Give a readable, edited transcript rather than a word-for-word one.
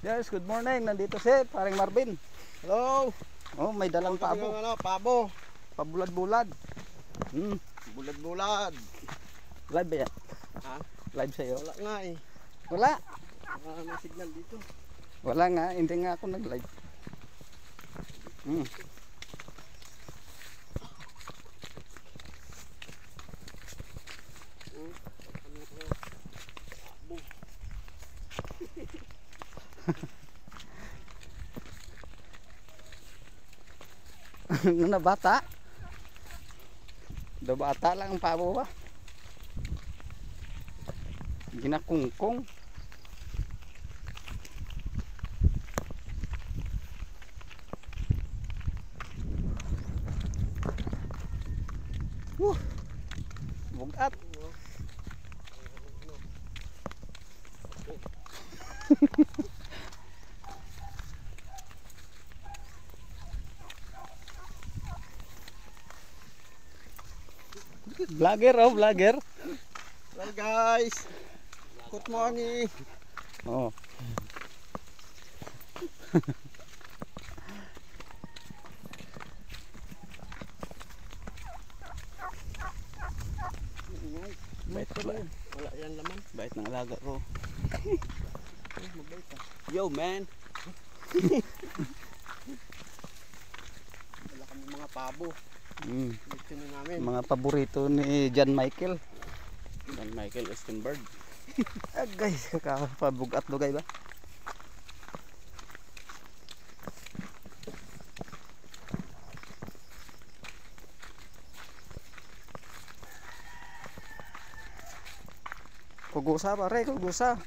Yes, good morning. Nandito si paring Marvin. Hello. Oh, may dalang pabo. Pabo. Pabulad-bulad. Bulad-bulad. Live ba yan? Ha? Live sa'yo? Wala nga eh. Wala. Wala may signal dito. Wala nga. Hindi nga ako nag-live. Na bata? Do bata lang ang pabo ba? Ginakungkong. Bugat. Vlogger, oh, vlogger. Hi guys. Good morning. Oh. Bait ba? Wala yan laman. Bait ng alaga ko. Mabait ah. Yo, man. Wala kami mga pabo. Dito na namin. Mga paborito ni John Michael. John Michael Estenberg. Guys, kakapabugat do guys ba? Kugusa pare, kugusa.